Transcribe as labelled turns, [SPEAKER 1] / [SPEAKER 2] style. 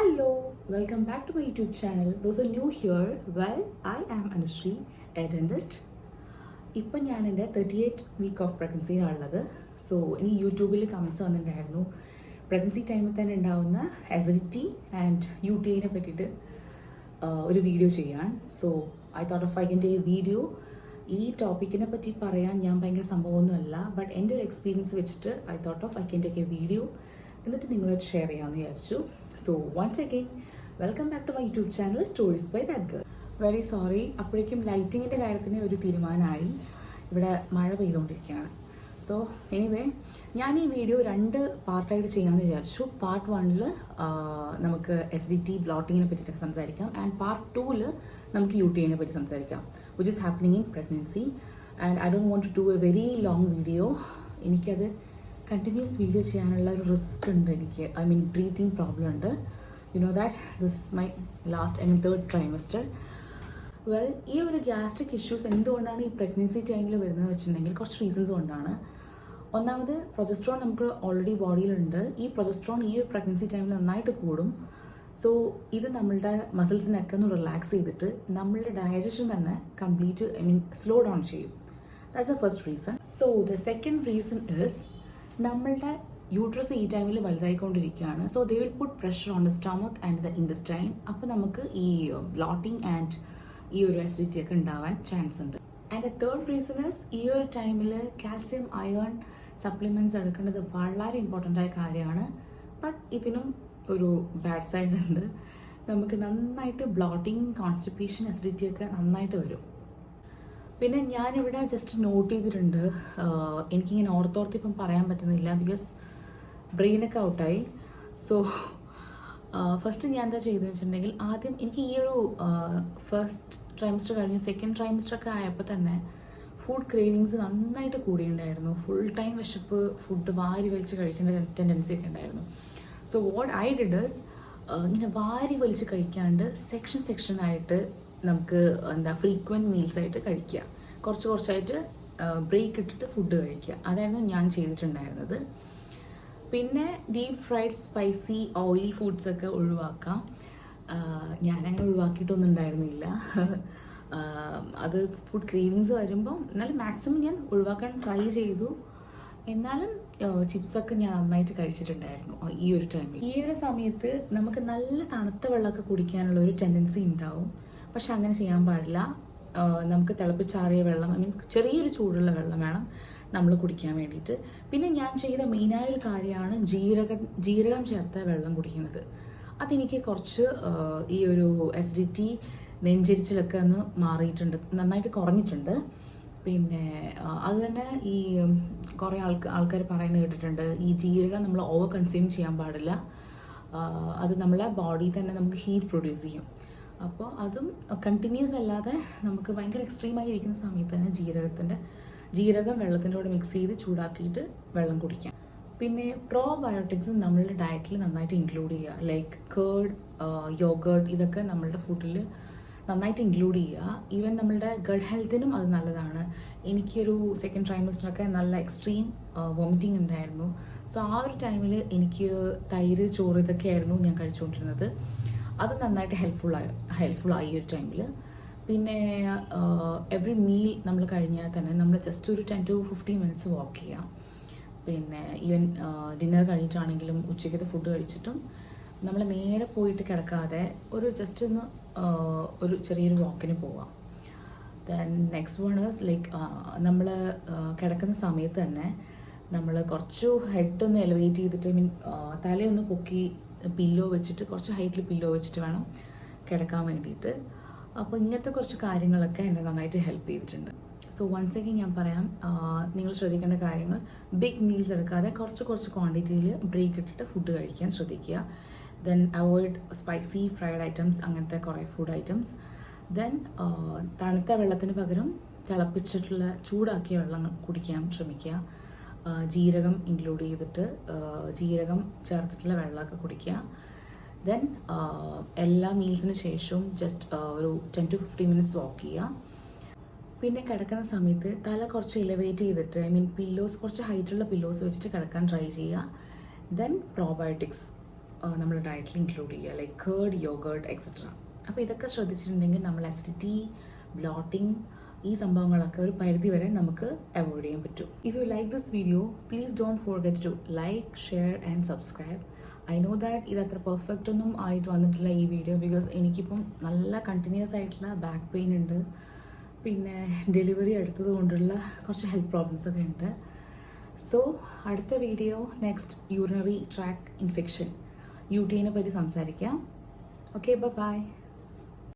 [SPEAKER 1] Hello, welcome back to my YouTube channel. Those are new here, well, I am Anushree, a dentist. ഇപ്പം ഞാൻ എൻ്റെ 38 week of പ്രഗ്നൻസിയിലാണുള്ളത്. So ഇനി യൂട്യൂബിൽ comments വന്നിട്ടുണ്ടായിരുന്നു pregnancy ടൈമിൽ തന്നെ ഉണ്ടാവുന്ന അസിഡിറ്റി ആൻഡ് UTIനെ പറ്റിയിട്ട് ഒരു വീഡിയോ ചെയ്യാൻ. So I thought of I can take a video. ഈ ടോപ്പിക്കിനെ പറ്റി പറയാൻ ഞാൻ ഭയങ്കര സംഭവമൊന്നുമല്ല, ബട്ട് എൻ്റെ ഒരു എക്സ്പീരിയൻസ് വെച്ചിട്ട് I thought of I can take a video എന്നിട്ട് നിങ്ങളോട് ഷെയർ ചെയ്യാമെന്ന് വിചാരിച്ചു. So once again welcome back to my YouTube channel stories by that girl. Very sorry, അപ്പോഴേക്കും ലൈറ്റിങ്ങിൻ്റെ കാര്യത്തിന് ഒരു തീരുമാനമായി. ഇവിടെ മഴ പെയ്തുകൊണ്ടിരിക്കുകയാണ്. സോ എനിവേ, ഞാൻ ഈ വീഡിയോ 2 പാർട്ടായിട്ട് ചെയ്യാമെന്ന് വിചാരിച്ചു. പാർട്ട് 1 നമുക്ക് അസിഡിറ്റി ബ്ലോട്ടിങ്ങിനെ പറ്റിയിട്ടൊക്കെ സംസാരിക്കാം, ആൻഡ് പാർട്ട് 2 നമുക്ക് UTIനെ പറ്റി സംസാരിക്കാം, which is happening in pregnancy. And I don't want to do a very long video. എനിക്കത് കണ്ടിന്യൂസ് വീഡിയോ ചെയ്യാനുള്ള ഒരു റിസ്ക് ഉണ്ട് എനിക്ക്. ഐ മീൻ ബ്രീത്തിങ് പ്രോബ്ലം ഉണ്ട്. You know that this is my third trimester. Well, ഈ ഒരു gastric issues എന്തുകൊണ്ടാണ് ഈ പ്രഗ്നൻസി ടൈമിൽ വരുന്നത് വെച്ചിട്ടുണ്ടെങ്കിൽ കുറച്ച് റീസൺസ് കൊണ്ടാണ്. ഒന്നാമത്, പ്രൊജസ്ട്രോൺ നമുക്ക് ഓൾറെഡി ബോഡിയിലുണ്ട്. ഈ പ്രൊജസ്ട്രോൺ ഈ ഒരു പ്രഗ്നൻസി ടൈമിൽ നന്നായിട്ട് കൂടും. സോ ഇത് നമ്മളുടെ മസിൽസിനൊക്കെ ഒന്ന് റിലാക്സ് ചെയ്തിട്ട് നമ്മളുടെ ഡൈജഷൻ തന്നെ കംപ്ലീറ്റ് സ്ലോ ഡൗൺ ചെയ്യും. That's a first reason. So the second reason is നമ്മളുടെ യൂട്രസ് ഈ ടൈമിൽ വലുതായിക്കൊണ്ടിരിക്കുകയാണ്. So they will put pressure on the stomach and the intestine. അപ്പോൾ നമുക്ക് ഈ ബ്ലോട്ടിങ് ആൻഡ് ഈ ഒരു അസിഡിറ്റി ഒക്കെ ഉണ്ടാവാൻ ചാൻസ് ഉണ്ട്. And the third reason is ഈ ഒരു ടൈമിൽ കാൽസ്യം അയേൺ സപ്ലിമെൻറ്റ്സ് എടുക്കേണ്ടത് വളരെ ഇമ്പോർട്ടൻ്റ് ആയ കാര്യമാണ്. ബട്ട് ഇതിനും ഒരു ബാഡ് സൈഡ് ഉണ്ട്. നമുക്ക് നന്നായിട്ട് ബ്ലോട്ടിങ്, കോൺസ്റ്റിപ്പേഷൻ, അസിഡിറ്റി ഒക്കെ നന്നായിട്ട് വരും. പിന്നെ ഞാനിവിടെ ജസ്റ്റ് നോട്ട് ചെയ്തിട്ടുണ്ട്, എനിക്കിങ്ങനെ ഓർത്തോർത്ത് ഇപ്പം പറയാൻ പറ്റുന്നില്ല ബിക്കോസ് ബ്രെയിനൊക്കെ ഔട്ടായി. സോ ഫസ്റ്റ് ഞാൻ എന്താ ചെയ്തതെന്ന് വെച്ചിട്ടുണ്ടെങ്കിൽ, ആദ്യം എനിക്ക് ഈ ഒരു ഫസ്റ്റ് ട്രൈമസ്റ്റർ കഴിഞ്ഞ് സെക്കൻഡ് ട്രൈമസ്റ്റർ ഒക്കെ ആയപ്പോൾ തന്നെ ഫുഡ് ക്രേവിങ്സ് നന്നായിട്ട് കൂടിയിട്ടുണ്ടായിരുന്നു. ഫുൾ ടൈം വിശപ്പ്, ഫുഡ് വാരി വലിച്ച് കഴിക്കേണ്ട ടെൻഡൻസി ഒക്കെ ഉണ്ടായിരുന്നു. So what I did is, ഇങ്ങനെ വാരി വലിച്ച് കഴിക്കാണ്ട് സെക്ഷനായിട്ട് നമുക്ക് ഫ്രീക്വൻറ്റ് മീൽസ് ആയിട്ട് കഴിക്കുക, കുറച്ചായിട്ട് ബ്രേക്ക് ഇട്ടിട്ട് ഫുഡ് കഴിക്കുക. അതായിരുന്നു ഞാൻ ചെയ്തിട്ടുണ്ടായിരുന്നത്. പിന്നെ ഡീപ് ഫ്രൈഡ്, സ്പൈസി, ഓയിലി ഫുഡ്സൊക്കെ ഒഴിവാക്കാം. ഞാനങ്ങനെ ഒഴിവാക്കിയിട്ടൊന്നും ഉണ്ടായിരുന്നില്ല. അത് ഫുഡ് ക്രേവിങ്സ് വരുമ്പോൾ എന്നാലും മാക്സിമം ഞാൻ ഒഴിവാക്കാൻ ട്രൈ ചെയ്തു. എന്നാലും ചിപ്സൊക്കെ ഞാൻ നന്നായിട്ട് കഴിച്ചിട്ടുണ്ടായിരുന്നു ഈ ഒരു ടൈമിൽ. ഈ ഒരു സമയത്ത് നമുക്ക് നല്ല തണുത്ത വെള്ളമൊക്കെ കുടിക്കാനുള്ള ഒരു ടെൻഡൻസി ഉണ്ടാവും. പക്ഷെ അങ്ങനെ ചെയ്യാൻ പാടില്ല. നമുക്ക് തിളപ്പിച്ചാറിയ വെള്ളം, ഐ മീൻ ചെറിയൊരു ചൂടുള്ള വെള്ളം വേണം നമ്മൾ കുടിക്കാൻ വേണ്ടിയിട്ട്. പിന്നെ ഞാൻ ചെയ്ത മെയിനായൊരു കാര്യമാണ് ജീരകം ചേർത്ത വെള്ളം കുടിക്കുന്നത്. അതെനിക്ക് കുറച്ച് ഈ ഒരു അസിഡിറ്റി, നെഞ്ചരിച്ചിലൊക്കെ ഒന്ന് മാറിയിട്ടുണ്ട്, നന്നായിട്ട് കുറഞ്ഞിട്ടുണ്ട്. പിന്നെ അത് തന്നെ ഈ കുറേ ആൾക്കാർ പറയുന്നത് കേട്ടിട്ടുണ്ട്, ഈ ജീരകം നമ്മൾ ഓവർ കൺസ്യൂം ചെയ്യാൻ പാടില്ല. അത് നമ്മളെ ബോഡി തന്നെ നമുക്ക് ഹീറ്റ് പ്രൊഡ്യൂസ് ചെയ്യും. അപ്പോൾ അതും കണ്ടിന്യൂസ് അല്ലാതെ നമുക്ക് ഭയങ്കര എക്സ്ട്രീമായി ഇരിക്കുന്ന സമയത്ത് തന്നെ ജീരകം വെള്ളത്തിൻ്റെ കൂടെ മിക്സ് ചെയ്ത് ചൂടാക്കിയിട്ട് വെള്ളം കുടിക്കാം. പിന്നെ പ്രോബയോട്ടിക്സ് നമ്മളുടെ ഡയറ്റിൽ നന്നായിട്ട് ഇൻക്ലൂഡ് ചെയ്യുക. ലൈക്ക് കേർഡ്, യോഗേർട്ട്, ഇതൊക്കെ നമ്മളുടെ ഫുഡിൽ നന്നായിട്ട് ഇൻക്ലൂഡ് ചെയ്യുക. ഈവൻ നമ്മളുടെ ഗഡ് ഹെൽത്തിനും അത് നല്ലതാണ്. എനിക്കൊരു സെക്കൻഡ് ട്രൈമസ്റ്ററൊക്കെ നല്ല എക്സ്ട്രീം വോമിറ്റിംഗ് ഉണ്ടായിരുന്നു. സോ ആ ഒരു ടൈമിൽ എനിക്ക് തൈര്, ചോറ് ഇതൊക്കെയായിരുന്നു ഞാൻ കഴിച്ചുകൊണ്ടിരുന്നത്. അത് നന്നായിട്ട് ഹെൽപ്ഫുള്ളായി ഈ ഒരു ടൈമിൽ. പിന്നെ എവറി മീൽ നമ്മൾ കഴിഞ്ഞാൽ തന്നെ നമ്മൾ ജസ്റ്റ് ഒരു 10 to 15 minutes വാക്ക് ചെയ്യാം. പിന്നെ ഈവൻ ഡിന്നർ കഴിഞ്ഞിട്ടാണെങ്കിലും ഉച്ചയ്ക്കത്തെ ഫുഡ് കഴിച്ചിട്ടും നമ്മൾ നേരെ പോയിട്ട് കിടക്കാതെ ഒരു ജസ്റ്റ് ഒന്ന് ഒരു ചെറിയൊരു വാക്കിന് പോവാം. Then next one is like നമ്മൾ കിടക്കുന്ന സമയത്ത് തന്നെ നമ്മൾ കുറച്ച് ഹെഡൊന്ന് എലിവേറ്റ് ചെയ്തിട്ട്, ഐ മീൻ തലയൊന്ന് പൊക്കി പില്ലോ വെച്ചിട്ട്, കുറച്ച് ഹൈറ്റിൽ പില്ലോ വെച്ചിട്ട് വേണം കിടക്കാൻ വേണ്ടിയിട്ട്. അപ്പോൾ ഇങ്ങനത്തെ കുറച്ച് കാര്യങ്ങളൊക്കെ എന്നെ നന്നായിട്ട് ഹെൽപ്പ് ചെയ്തിട്ടുണ്ട്. സോ വൺസ് അഗൈൻ ഞാൻ പറയാം, നിങ്ങൾ ശ്രദ്ധിക്കേണ്ട കാര്യങ്ങൾ, ബിഗ് മീൽസ് എടുക്കാതെ കുറച്ച് ക്വാണ്ടിറ്റിയിൽ ബ്രേക്ക് ഇട്ടിട്ട് ഫുഡ് കഴിക്കാൻ ശ്രദ്ധിക്കുക. Then avoid spicy fried items, അങ്ങനത്തെ കുറേ ഫുഡ് ഐറ്റംസ്. ദെൻ തണുത്ത വെള്ളത്തിന് പകരം തിളപ്പിച്ചിട്ടുള്ള ചൂടാക്കിയ വെള്ളം കുടിക്കാൻ ശ്രമിക്കുക. ജീരകം ഇൻക്ലൂഡ് ചെയ്തിട്ട് ജീരകം ചേർത്തിട്ടുള്ള വെള്ളമൊക്കെ കുടിക്കുക. ദെൻ എല്ലാ മീൽസിന് ശേഷവും ജസ്റ്റ് ഒരു 10 to 15 minutes വാക്ക് ചെയ്യുക. പിന്നെ കിടക്കുന്ന സമയത്ത് തല കുറച്ച് എലിവേറ്റ് ചെയ്തിട്ട്, ഐ മീൻ പില്ലോസ്, കുറച്ച് ഹൈറ്റുള്ള പില്ലോസ് വെച്ചിട്ട് കിടക്കാൻ ട്രൈ ചെയ്യുക. ദെൻ പ്രോബയോട്ടിക്സ് നമ്മൾ ഡയറ്റിൽ ഇൻക്ലൂഡ് ചെയ്യുക, ലൈക്ക് കേർഡ്, യോഗേർട്ട് എക്സെട്ര. അപ്പോൾ ഇതൊക്കെ ശ്രദ്ധിച്ചിട്ടുണ്ടെങ്കിൽ നമ്മൾ അസിഡിറ്റി, ബ്ലോട്ടിംഗ്, ഈ സംഭവങ്ങളൊക്കെ ഒരു പരിധി വരെ നമുക്ക് അവോയ്ഡ് ചെയ്യാൻ പറ്റും. If you like this video, please don't forget to like, share and subscribe. I know that ഇത് അത്ര പെർഫെക്റ്റ് ഒന്നും ആയിട്ട് വന്നിട്ടില്ല ഈ വീഡിയോ, ബിക്കോസ് എനിക്കിപ്പം നല്ല കണ്ടിന്യൂസ് ആയിട്ടുള്ള ബാക്ക് പെയിൻ ഉണ്ട്, പിന്നെ ഡെലിവറി എടുത്തത് കൊണ്ടുള്ള കുറച്ച് ഹെൽത്ത് പ്രോബ്ലംസ് ഒക്കെ ഉണ്ട്. സോ അടുത്ത video next urinary tract infection, UTIനെ പറ്റി സംസാരിക്കാം. Okay, by.